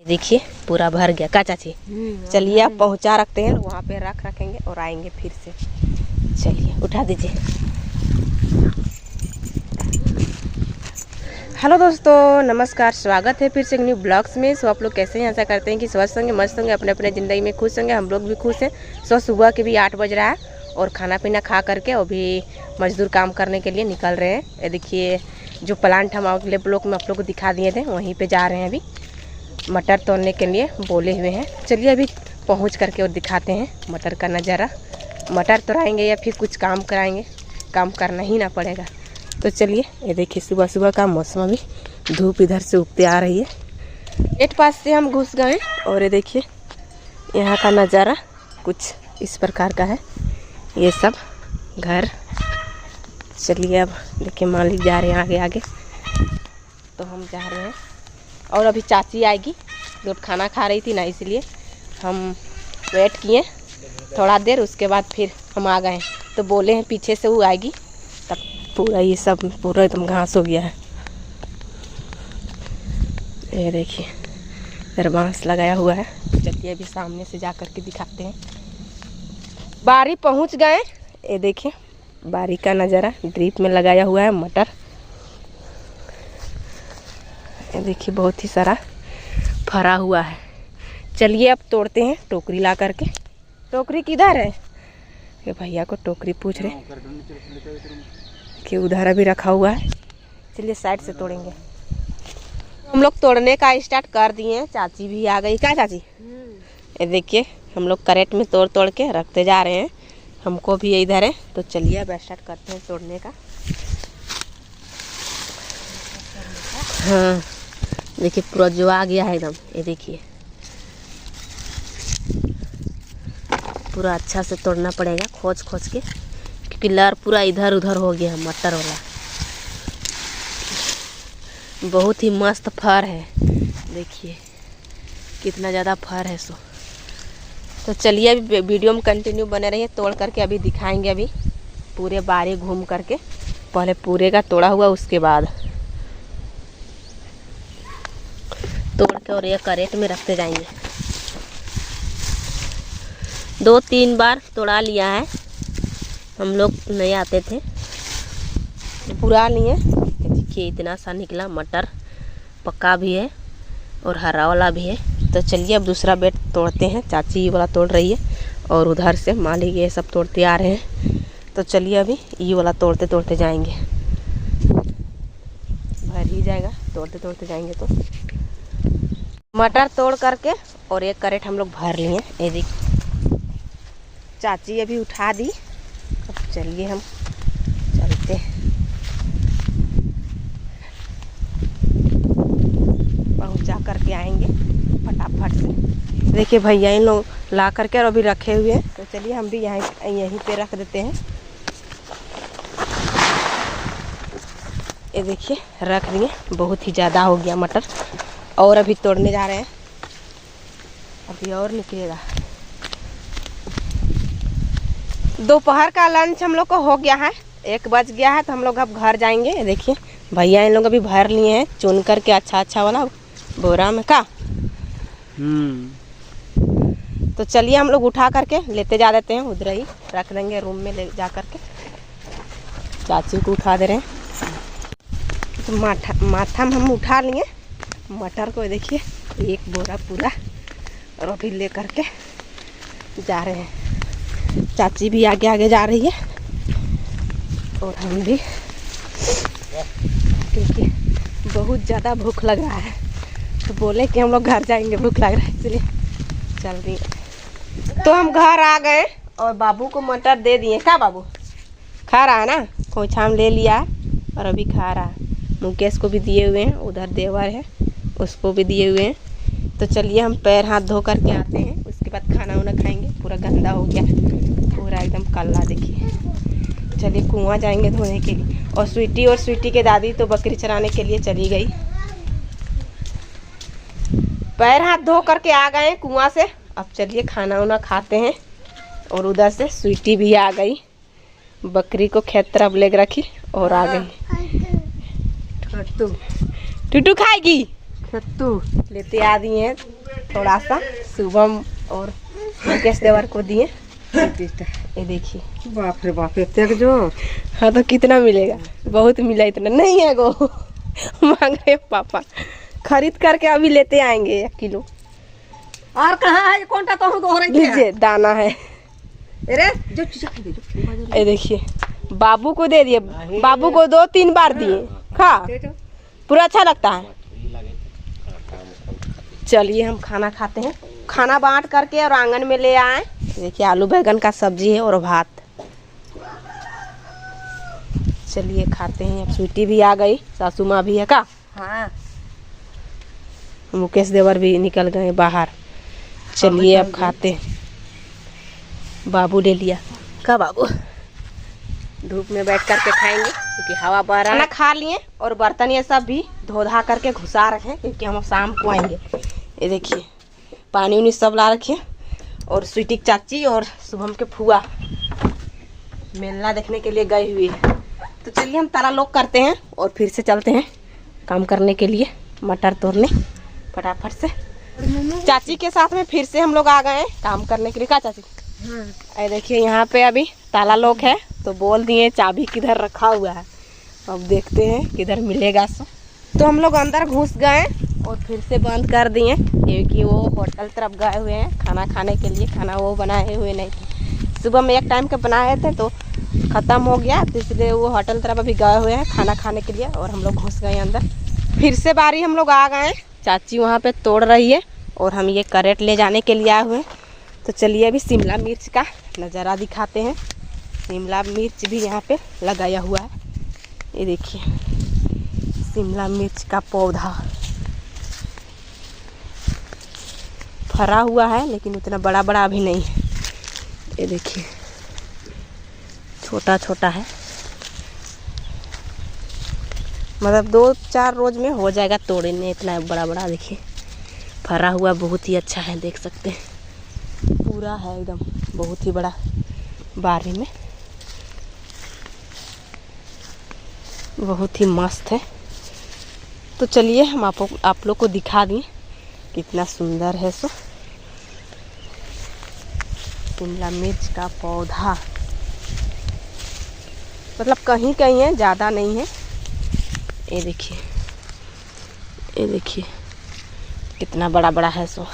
देखिए पूरा भर गया का चाची। चलिए आप पहुंचा रखते हैं, वहाँ पे रखेंगे और आएंगे फिर से। चलिए उठा दीजिए। हेलो दोस्तों, नमस्कार, स्वागत है फिर से एक न्यू ब्लॉग्स में। सो आप लोग कैसे हैं? ऐसा करते हैं कि स्वस्थ होंगे, मस्त होंगे, अपने अपने ज़िंदगी में खुश होंगे। हम लोग भी खुश हैं। सो सुबह के भी 8 बज रहा है और खाना पीना खा करके अभी मजदूर काम करने के लिए निकल रहे हैं। ये देखिए जो प्लांट हम अगले ब्लॉग में आप लोग को दिखा दिए थे, वहीं पे जा रहे हैं अभी मटर तोड़ने के लिए बोले हुए हैं। चलिए अभी पहुंच करके और दिखाते हैं मटर का नज़ारा। मटर तोड़ाएंगे या फिर कुछ काम कराएंगे, काम करना ही ना पड़ेगा। तो चलिए, ये देखिए सुबह सुबह का मौसम, अभी धूप इधर से उगते आ रही है। गेट पास से हम घुस गए और ये देखिए यहाँ का नज़ारा कुछ इस प्रकार का है। ये सब घर। चलिए अब देखिए मालिक जा रहे हैं आगे आगे, तो हम जा रहे हैं। और अभी चाची आएगी, जब खाना खा रही थी ना, इसलिए हम वेट किए थोड़ा देर, उसके बाद फिर हम आ गए। तो बोले हैं पीछे से वो आएगी तब पूरा ये सब पूरा एकदम घास हो गया है। ये देखिए इधर बांस लगाया हुआ है। चलिए अभी सामने से जा कर के दिखाते हैं। बारी पहुंच गए। ये देखिए बारी का नज़ारा, ड्रिप में लगाया हुआ है मटर। ये देखिए बहुत ही सारा फरा हुआ है। चलिए अब तोड़ते हैं टोकरी ला करके। टोकरी किधर है? ये भैया को टोकरी पूछ रहे कि उधर अभी रखा हुआ है। चलिए साइड से तोड़ेंगे। हम लोग तोड़ने का स्टार्ट कर दिए हैं। चाची भी आ गई। क्या चाची? ये देखिए हम लोग करेट में तोड़ तोड़ के रखते जा रहे हैं। हमको भी इधर है, तो चलिए अब स्टार्ट करते हैं तोड़ने का। हाँ देखिए पूरा जो आ गया है एकदम। ये देखिए पूरा अच्छा से तोड़ना पड़ेगा खोज खोज के, क्योंकि लर पूरा इधर उधर हो गया है मटर वाला। बहुत ही मस्त फर है, देखिए कितना ज़्यादा फर है। सो तो चलिए अभी वीडियो में कंटिन्यू बने रहिए। तोड़ करके अभी दिखाएंगे, अभी पूरे बारी घूम करके। पहले पूरे का तोड़ा हुआ, उसके बाद तोड़ के और ये करेट में रखते जाएंगे। 2-3 बार तोड़ा लिया है, हम लोग नहीं आते थे, पूरा लिए। देखिए इतना सा निकला मटर, पक्का भी है और हरा वाला भी है। तो चलिए अब दूसरा बेड तोड़ते हैं। चाची ये वाला तोड़ रही है और उधर से मालिक ये सब तोड़ते आ रहे हैं। तो चलिए अभी ये वाला तोड़ते तोड़ते जाएंगे। भर ही जाएगा, तोड़ते तोड़ते जाएंगे। तो मटर तोड़ करके और एक करेट हम लोग भर लिए। ये देखिए चाची अभी उठा दी। अब चलिए हम चलते हैं, पहुंचा करके आएंगे फटाफट से। देखिए भैया इन लोग ला करके और अभी रखे हुए हैं। तो चलिए हम भी यहीं पे रख देते हैं। ये देखिए रख दिए, बहुत ही ज़्यादा हो गया मटर और अभी तोड़ने जा रहे हैं। अभी और निकलेगा। दोपहर का लंच हम लोग को हो गया है, 1 बज गया है। तो हम लोग अब घर जाएंगे। देखिए भैया इन लोग अभी भर लिए हैं चुन करके अच्छा वाला बोरा में का। तो चलिए हम लोग उठा करके लेते जा देते हैं, उधर ही रख देंगे रूम में ले जा करके। चाची को उठा दे रहे हैं। तो माथा में हम उठा लिए मटर को। देखिए 1 बोरा पूरा और अभी ले करके जा रहे हैं। चाची भी आगे आगे जा रही है और हम भी, क्योंकि बहुत ज़्यादा भूख लग रहा है। तो बोले कि हम लोग घर जाएंगे, भूख लग रहा है, इसलिए चल रही है। तो हम घर आ गए और बाबू को मटर दे दिए। क्या बाबू खा रहा है ना? खोछाम ले लिया और अभी खा रहा है। मुकेश को भी दिए हुए हैं, उधर देवर है उसको भी दिए हुए हैं। तो चलिए हम पैर हाथ धो करके आते हैं, उसके बाद खाना वाना खाएंगे। पूरा गंदा हो गया, पूरा एकदम काला। देखिए चलिए कुआं जाएंगे धोने के लिए। और स्वीटी के दादी तो बकरी चराने के लिए चली गई। पैर हाथ धो करके आ गए कुआं से। अब चलिए खाना वाना खाते हैं। और उधर से स्वीटी भी आ गई, बकरी को खेत तरफ ले रखी और आ गई। टूटू खाएगी। सत्तू लेते आ दिए हैं थोड़ा सा, शुभम और मुकेश देवर को दिए। ये देखिए, बाप रे बाप, इतने जो। हाँ तो कितना मिलेगा? बहुत मिला, इतना नहीं है गो। मांग रहे पापा, खरीद करके अभी लेते आएंगे 1 किलो। और कहाँ है कौन सा तो हो रही लीजिए, दाना है। अरे जो चीज़ खा दे। ये देखिए, बाबू को दे दिए, बाबू को 2-3 बार दिए, खा पूरा अच्छा लगता है। चलिए हम खाना खाते हैं, खाना बांट करके और आंगन में ले आए। देखिए, आलू बैंगन का सब्जी है और भात। चलिए खाते हैं। अब स्वीटी भी आ गई, सासू माँ भी है का। हाँ, मुकेश देवर भी निकल गए बाहर। चलिए अब खाते हैं। बाबू ले लिया का, बाबू धूप में बैठ करके खाएंगे क्योंकि हवा बह रहा है। खा लिए और बर्तन ये सब भी धो धा करके घुसा रखे क्योंकि हम शाम को आएंगे। ये देखिए, पानी उनी सब ला रखे और स्वीटी चाची और शुभम के फुआ मेला देखने के लिए गए हुए हैं। तो चलिए हम ताला लॉक करते हैं और फिर से चलते हैं काम करने के लिए, मटर तोड़ने फटाफट से। चाची के साथ में फिर से हम लोग आ गए काम करने के लिए का चाची। ये देखिए, यहाँ पे अभी ताला लॉक है तो बोल दिए चाबी किधर रखा हुआ है। अब देखते हैं किधर मिलेगा। तो हम लोग अंदर घुस गए और फिर से बंद कर दिए क्योंकि वो होटल तरफ गए हुए हैं खाना खाने के लिए। खाना वो बनाए हुए नहीं थे, सुबह में 1 टाइम का बनाए थे तो ख़त्म हो गया, तो इसलिए वो होटल तरफ अभी गए हुए हैं खाना खाने के लिए। और हम लोग घुस गए अंदर, फिर से बारी हम लोग आ गए। चाची वहाँ पे तोड़ रही है और हम ये करेट ले जाने के लिए आए हुए हैं। तो चलिए अभी शिमला मिर्च का नज़ारा दिखाते हैं। शिमला मिर्च भी यहाँ पे लगाया हुआ है। ये देखिए, शिमला मिर्च का पौधा फरा हुआ है लेकिन उतना बड़ा बड़ा अभी नहीं है। ये देखिए, छोटा छोटा है, मतलब 2-4 रोज में हो जाएगा तोड़ने। इतना बड़ा बड़ा देखिए फरा हुआ, बहुत ही अच्छा है, देख सकते हैं पूरा है एकदम, बहुत ही बड़ा बारी में, बहुत ही मस्त है। तो चलिए हम आप लोग को दिखा दें कितना सुंदर है। सो शिमला मिर्च का पौधा मतलब कहीं कहीं है, ज़्यादा नहीं है। ये देखिए, ये देखिए कितना बड़ा बड़ा है। सो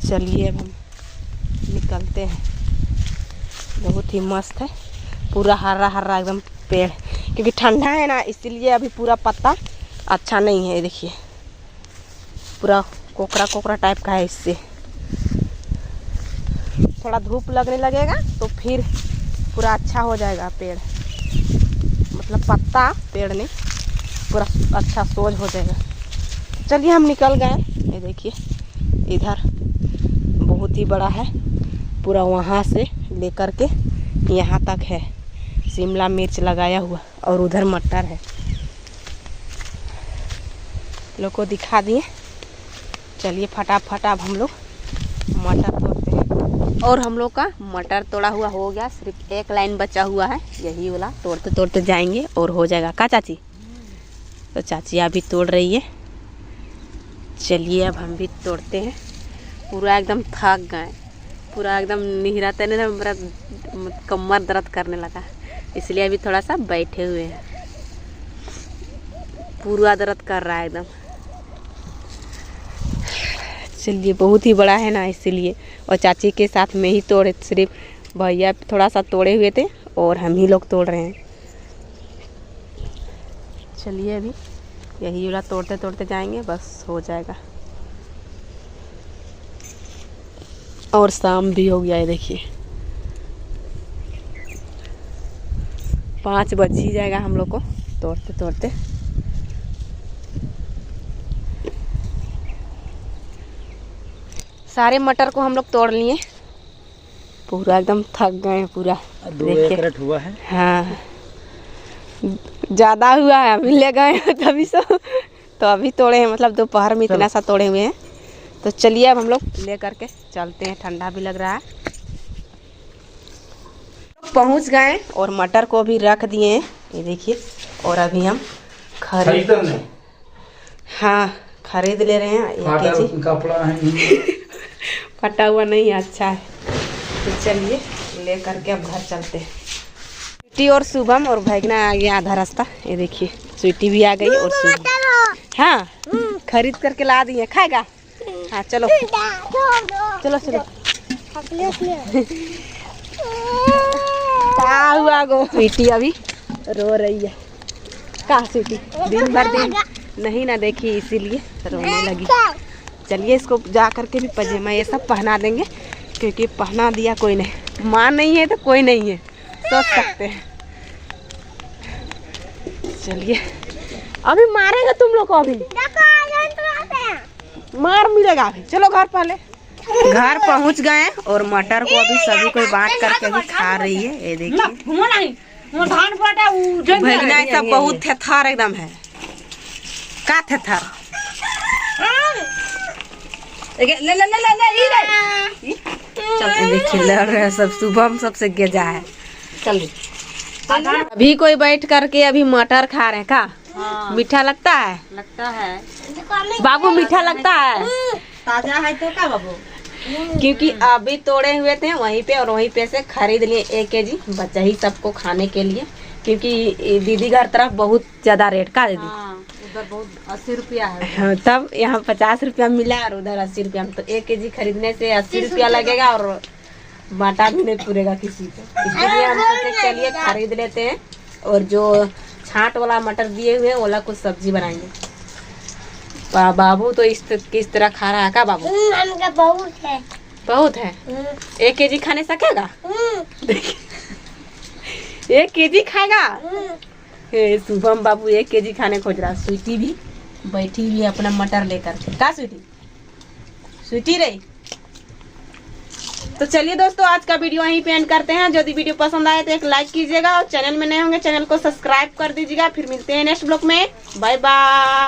चलिए अब हम निकलते हैं। बहुत ही मस्त है, पूरा हरा हरा एकदम पेड़, क्योंकि ठंडा है ना इसीलिए अभी पूरा पत्ता अच्छा नहीं है। ये देखिए, पूरा कोकरा कोकरा टाइप का है। इससे थोड़ा धूप लगने लगेगा तो फिर पूरा अच्छा हो जाएगा पेड़, मतलब पत्ता पेड़ नहीं, पूरा अच्छा सोज हो जाएगा। चलिए हम निकल गए। ये देखिए, इधर बहुत ही बड़ा है, पूरा वहाँ से लेकर के यहाँ तक है शिमला मिर्च लगाया हुआ, और उधर मटर है। लोग को दिखा दिए। चलिए फटाफट अब हम लोग मटर तोड़ते हैं। और हम लोग का मटर तोड़ा हुआ हो गया, सिर्फ 1 लाइन बचा हुआ है, यही वाला तोड़ते तोड़ते जाएंगे और हो जाएगा का चाची। तो चाची अभी तोड़ रही है। चलिए अब हम भी तोड़ते हैं। पूरा एकदम थक गए, पूरा एकदम निहराते नहीं, मेरा कमर दर्द करने लगा, इसलिए अभी थोड़ा सा बैठे हुए हैं। पूरा दर्द कर रहा है एकदम। चलिए, बहुत ही बड़ा है ना इसीलिए, और चाची के साथ में ही तोड़े, सिर्फ भैया थोड़ा सा तोड़े हुए थे और हम ही लोग तोड़ रहे हैं। चलिए अभी यही वाला तोड़ते तोड़ते जाएंगे, बस हो जाएगा। और शाम भी हो गया है, देखिए 5 बज ही जाएगा हम लोग को तोड़ते तोड़ते। सारे मटर को हम लोग तोड़ लिए, पूरा एकदम थक गए पूरा। 2 एकड़ हुआ है। हाँ, ज़्यादा हुआ है, अभी ले गए तभी सो, तो अभी तोड़े हैं, मतलब दोपहर में इतना सा तोड़े हुए हैं। तो चलिए अब हम लोग ले करके चलते हैं, ठंडा भी लग रहा है। पहुंच गए और मटर को भी रख दिए हैं, ये देखिए। और अभी हम खरीद हाँ खरीद ले रहे हैं 1 केजी। कपड़ा है फटा हुआ नहीं है, अच्छा है। तो चलिए ले करके अब घर चलते हैं। स्वीटी और शुभम और भैगना आ गया आधा रास्ता। ये देखिए स्वीटी भी आ गई और शुभम हाँ खरीद करके ला दी है। खाएगा हाँ चलो चलो चलो। क्या हुआ गो? स्वीटी अभी रो रही है। कहाँ स्वीटी? दिन भर दिन नहीं ना देखी इसीलिए रोने लगी। चलिए इसको जा करके भी पजामा ये सब पहना देंगे, क्योंकि पहना दिया कोई नहीं। माँ नहीं है तो कोई नहीं है, सोच सकते हैं। चलिए अभी मारेगा तुम लोग को, अभी मार मिलेगा अभी। चलो घर पहले। घर पहुंच गए और मटर को अभी सभी कोई बांट करके अभी खा रही है। ये देखिए भैगना सब बहुत थेथार एकदम है। का थेथार ले ले ले ले ले। चल देखिए लड़ रहे सब। शुभम सबसे गेजा है। चल अभी कोई बैठ करके अभी मटर खा रहे हैं। का हाँ। मीठा लगता है? लगता है बाबू मीठा लगता है? ताजा है तो क्या बाबू? क्योंकि अभी तोड़े हुए थे वहीं पे और वहीं पे से खरीद लिए 1 केजी बचा ही सबको खाने के लिए, क्योंकि दीदी घर तरफ बहुत ज्यादा रेट का दीदी। हाँ, उधर बहुत 80 रुपया है। हाँ, तब यहाँ 50 रुपया मिला और उधर 80 रुपया में। तो 1 केजी खरीदने से 80 रुपया लगेगा और बाटा भी नहीं पूरेगा किसी को। इसलिए हम सोचे चलिए खरीद लेते हैं और जो छांट वाला मटर दिए हुए हैं वाला कुछ सब्जी बनाएंगे। बाबू तो किस तरह खा रहा है? का बाबू बहुत है 1 केजी खाने सकेगा? 1 केजी खाएगा? शुभम बाबू 1 केजी खाने खोज रहा। स्वीटी भी बैठी हुई है अपना मटर लेकर के। का स्वीटी? स्वीटी रही। तो चलिए दोस्तों आज का वीडियो यहीं पे एंड करते हैं। यदि वीडियो पसंद आए तो एक लाइक कीजिएगा और चैनल में नए होंगे चैनल को सब्सक्राइब कर दीजिएगा। फिर मिलते हैं नेक्स्ट ब्लॉग में। Bye bye.